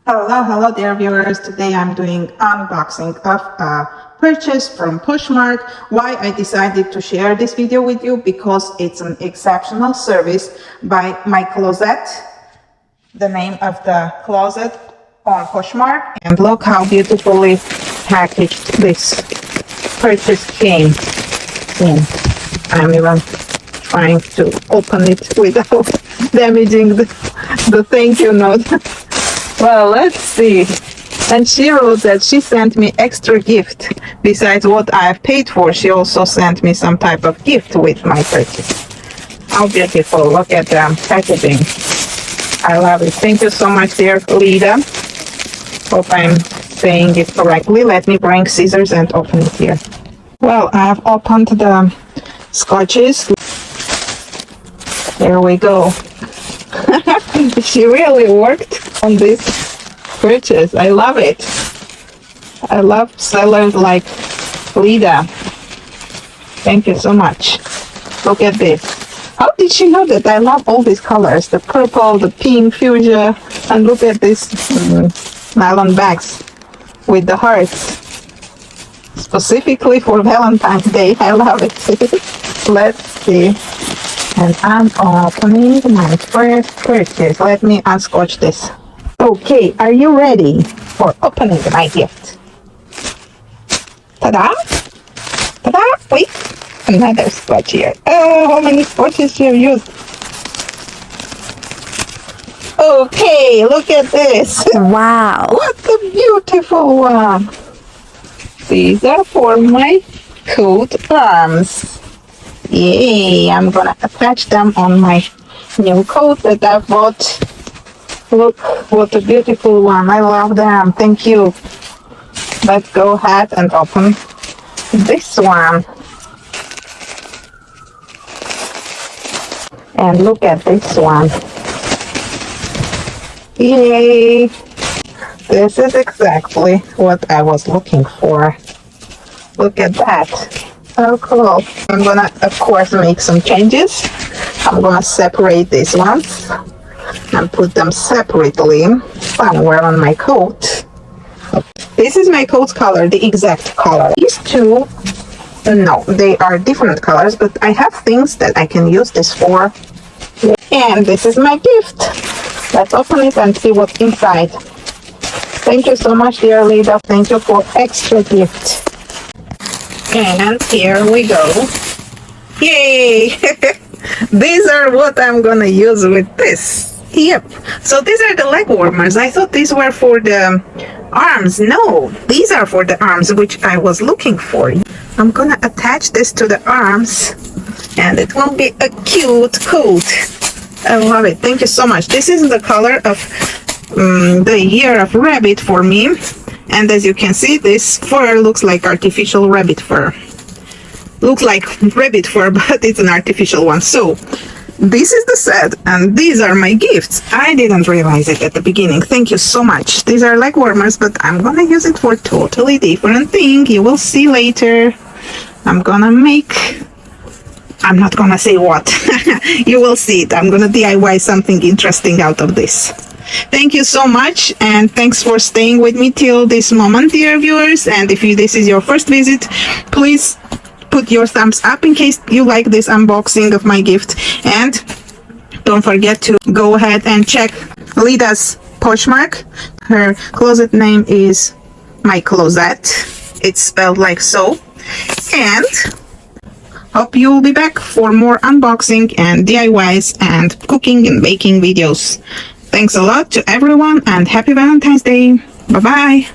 Hello dear viewers. Today I'm doing unboxing of a purchase from Poshmark. Why I decided to share this video with you? Because it's an exceptional service by My Closet, the name of the closet on Poshmark. And look how beautifully packaged this purchase came in. I'm even trying to open it without damaging the thank you note. Well, let's see. And she wrote that she sent me extra gift. Besides what I've paid for, she also sent me some type of gift with my purchase. How beautiful. Look at the packaging. I love it. Thank you so much, dear Lida. Hope I'm saying it correctly. Let me bring scissors and open it here. Well, I have opened the scotches. There we go. She really worked on this purchase. I love it. I love sellers like Lida. Thank you so much. Look at this. How did she know that I love all these colors? The purple, the pink, fuchsia, and look at these nylon bags with the hearts. Specifically for Valentine's Day. I love it. Let's see. And I'm opening my first purchase. Let me unscotch this. Okay, are you ready for opening my gift? Ta-da! Ta-da! Wait, another scotch here. Oh, how many scotches you have used? Okay, look at this. Wow. What a beautiful one. These are for my coat arms. Yay, I'm gonna attach them on my new coat that I bought. Look, what a beautiful one. I love them. Thank you. Let's go ahead and open this one. And look at this one. Yay! This is exactly what I was looking for. Look at that. So cool. I'm gonna, of course, make some changes. I'm gonna separate these ones and put them separately somewhere on my coat. This is my coat color, the exact color. These two, no, they are different colors, but I have things that I can use this for. And this is my gift. Let's open it and see what's inside. Thank you so much, dear Lida. Thank you for extra gift. And here we go. Yay! These are what I'm gonna use with this. Yep. So these are the leg warmers. I thought these were for the arms. No, these are for the arms, which I was looking for. I'm gonna attach this to the arms and it will be a cute coat. I love it. Thank you so much. This is the color of the year of rabbit for me. And as you can see, this fur looks like artificial rabbit fur. Looks like rabbit fur, but it's an artificial one. So, this is the set, and these are my gifts. I didn't realize it at the beginning. Thank you so much. These are leg warmers, but I'm gonna use it for totally different thing. You will see later. I'm not gonna say what. You will see it. I'm gonna DIY something interesting out of this. Thank you so much, and thanks for staying with me till this moment, dear viewers. And if this is your first visit, please put your thumbs up in case you like this unboxing of my gift. And don't forget to go ahead and check Lida's Poshmark. Her closet name is My Closet. It's spelled like so. And hope you'll be back for more unboxing and DIYs and cooking and baking videos. Thanks a lot to everyone, and happy Valentine's Day. Bye-bye.